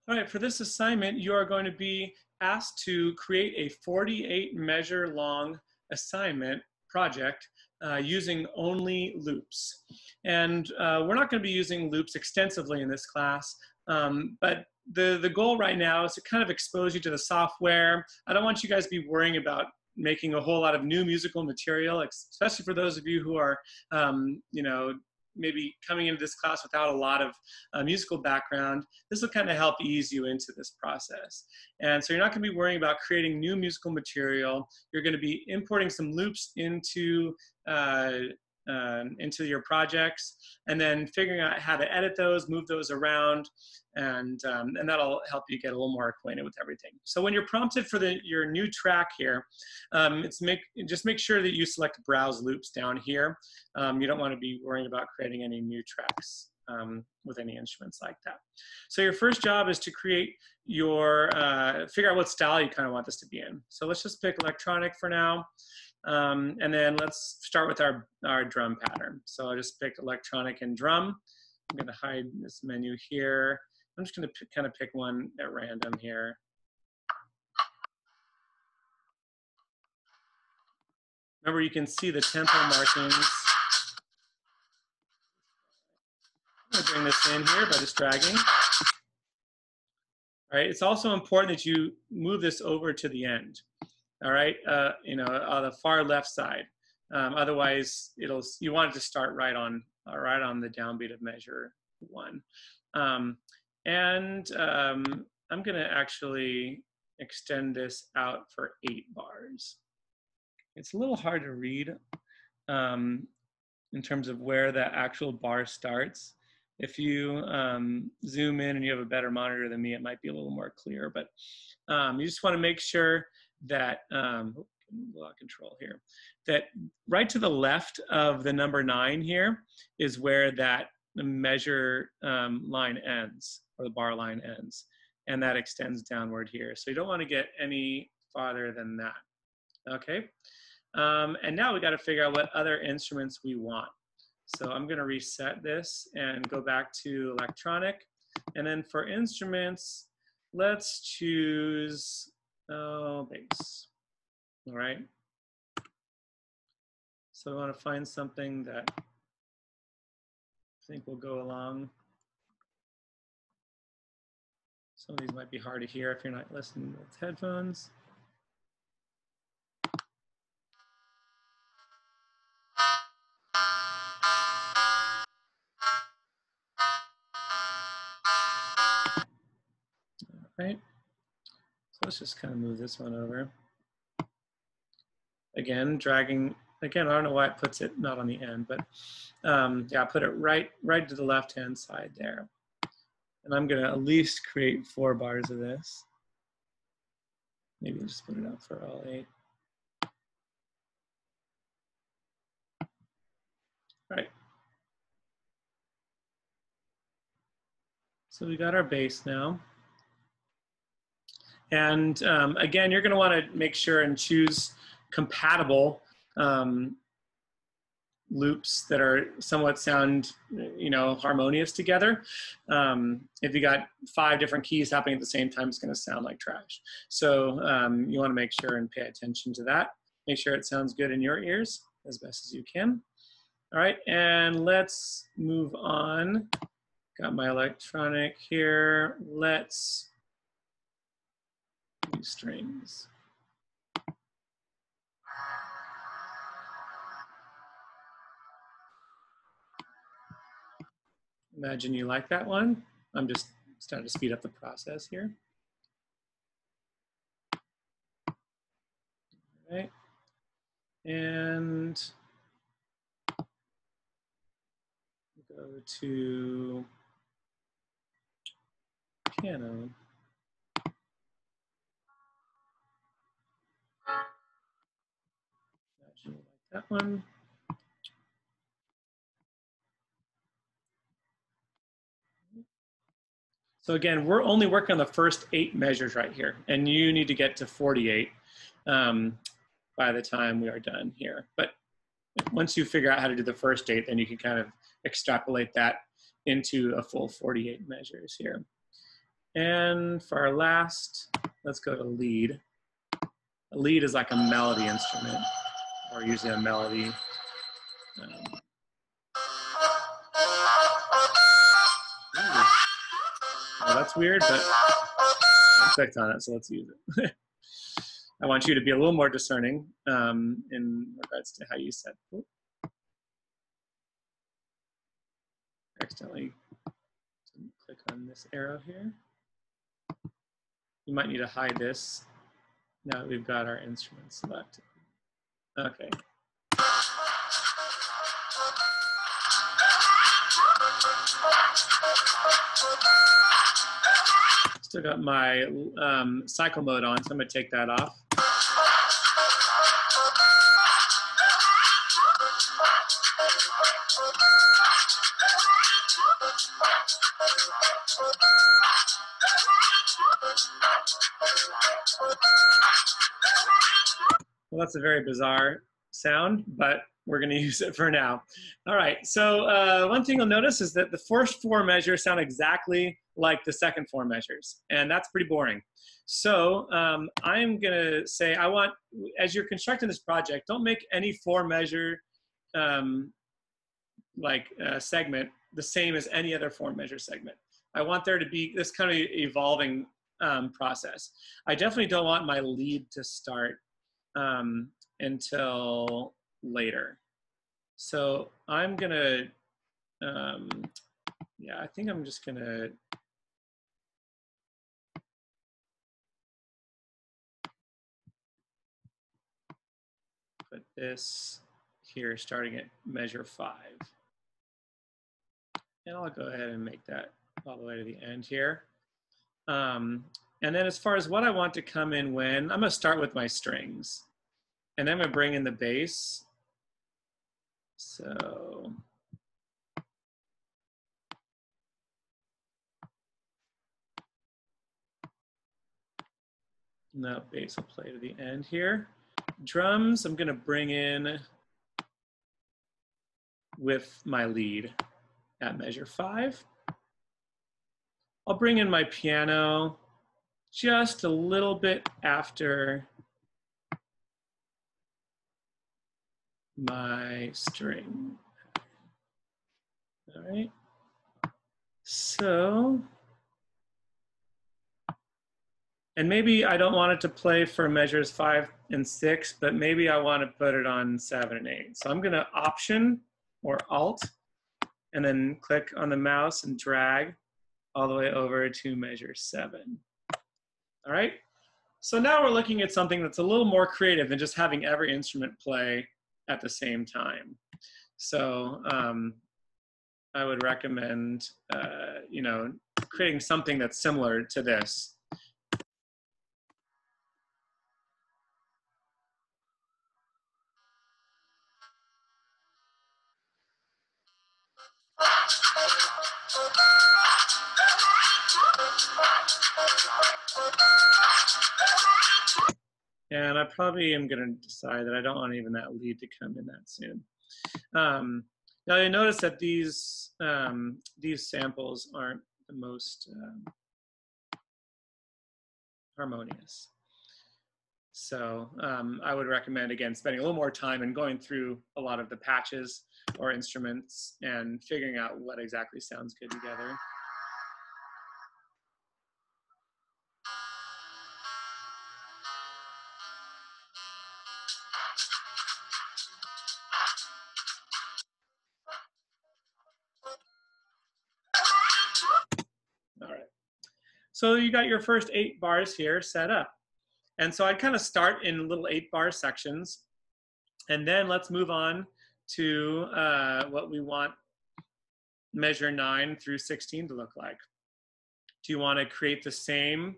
All right, for this assignment, you are going to be asked to create a 48 measure long assignment project using only loops. And we're not going to be using loops extensively in this class, but the goal right now is to kind of expose you to the software. I don't want you guys to be worrying about making a whole lot of new musical material, especially for those of you who are, maybe coming into this class without a lot of musical background. This will kind of help ease you into this process. And so you're not going to be worrying about creating new musical material. You're going to be importing some loops into your projects, and then figuring out how to edit those, move those around, and that'll help you get a little more acquainted with everything. So when you're prompted for your new track here, just make sure that you select Browse Loops down here. You don't want to be worrying about creating any new tracks with any instruments like that. So your first job is to create your, figure out what style you kind of want this to be in. So let's just pick electronic for now. And then let's start with our drum pattern. So I just picked electronic and drum. I'm going to hide this menu here. I'm just going to kind of pick one at random here. Remember, you can see the tempo markings. I'm going to bring this in here by just dragging. All right, it's also important that you move this over to the end. All right, on the far left side. Otherwise, you want it to start right on the downbeat of measure 1. I'm going to actually extend this out for 8 bars. It's a little hard to read in terms of where that actual bar starts. If you zoom in and you have a better monitor than me, it might be a little more clear. But you just want to make sure that, control here, that right to the left of the number 9 here is where that measure line ends, or the bar line ends, and that extends downward here. So you don't want to get any farther than that. Okay, and now we got to figure out what other instruments we want. So I'm going to reset this and go back to electronic, and then for instruments, let's choose bass. All right. So I want to find something that I think will go along. Some of these might be hard to hear if you're not listening with headphones. All right. So let's just kind of move this one over. Again, dragging. Again, I don't know why it puts it not on the end, but yeah, put it right to the left-hand side there. And I'm going to at least create 4 bars of this. Maybe just put it up for all 8. All right. So we got our bass now. And again, you're going to want to make sure and choose compatible loops that are somewhat sound, harmonious together. If you got 5 different keys happening at the same time, it's going to sound like trash. So you want to make sure and pay attention to that. Make sure it sounds good in your ears as best as you can. All right, and let's move on. Got my electronic here. Let's do strings. Imagine you like that one. I'm just starting to speed up the process here. All right. And go to piano. Imagine you like that one. So again, we're only working on the first 8 measures right here, and you need to get to 48 by the time we are done here. But once you figure out how to do the first 8, then you can kind of extrapolate that into a full 48 measures here. And for our last, let's go to lead. A lead is like a melody instrument, or usually a melody. Well, that's weird, but I clicked on it, so let's use it. I want you to be a little more discerning in regards to how you said. Oh. Accidentally click on this arrow here. You might need to hide this now that we've got our instrument selected. Okay. Still got my cycle mode on, so I'm going to take that off. Well, that's a very bizarre sound, but we're going to use it for now. All right, so one thing you'll notice is that the first four measures sound exactly like the second four measures, and that's pretty boring. So I'm going to say, I want, as you're constructing this project, don't make any four measure segment the same as any other four measure segment. I want there to be this kind of evolving process. I definitely don't want my lead to start until later. So I'm gonna, yeah, I think I'm just gonna put this here starting at measure 5. And I'll go ahead and make that all the way to the end here. And then as far as what I want to come in when, I'm gonna start with my strings. And then I'm gonna bring in the bass. So, no, bass will play to the end here. Drums, I'm gonna bring in with my lead at measure 5. I'll bring in my piano just a little bit after my string. All right. So, and maybe I don't want it to play for measures 5 and 6, but maybe I want to put it on 7 and 8. So I'm going to Option or Alt, and then click on the mouse and drag all the way over to measure 7. All right. So now we're looking at something that's a little more creative than just having every instrument play at the same time. So I would recommend, you know, creating something that's similar to this. And I probably am going to decide that I don't want even that lead to come in that soon. Now you notice that these samples aren't the most harmonious. So I would recommend, again, spending a little more time and going through a lot of the patches or instruments and figuring out what exactly sounds good together. All right. So you got your first 8 bars here set up. And so I'd kind of start in little 8-bar sections. And then let's move on to what we want measure 9 through 16 to look like. Do you want to create the same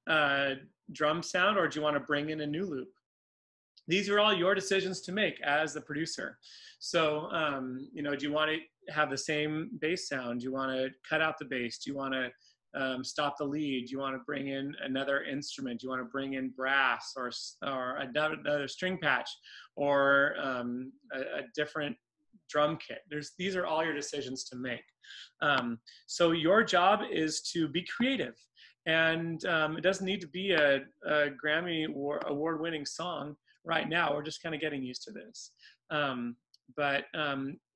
drum sound, or do you want to bring in a new loop? These are all your decisions to make as the producer. So, you know, do you want to have the same bass sound? Do you want to cut out the bass? Do you want to stop the lead? Do you want to bring in another instrument? Do you want to bring in brass or another string patch, or a different drum kit. These are all your decisions to make. So your job is to be creative. And it doesn't need to be a Grammy award-winning song right now. We're just kind of getting used to this. But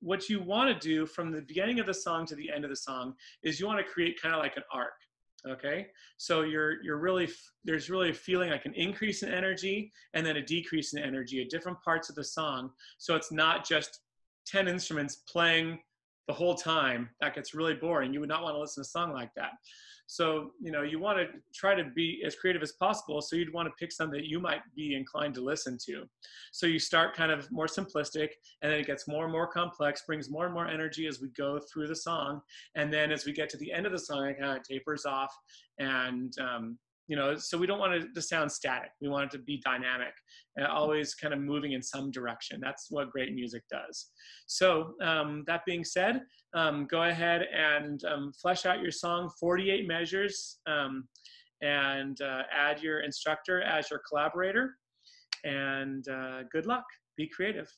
what you want to do from the beginning of the song to the end of the song is you want to create kind of like an arc. Okay, so there's really a feeling like an increase in energy and then a decrease in energy at different parts of the song. So it's not just 10 instruments playing the whole time. That gets really boring. You would not want to listen to a song like that. So, you want to try to be as creative as possible. So you'd want to pick something that you might be inclined to listen to. So you start kind of more simplistic, and then it gets more and more complex, brings more and more energy as we go through the song. And then as we get to the end of the song, it kind of tapers off. And, so we don't want it to sound static. We want it to be dynamic and always kind of moving in some direction. That's what great music does. So that being said, go ahead and flesh out your song, 48 measures, and add your instructor as your collaborator. And good luck. Be creative.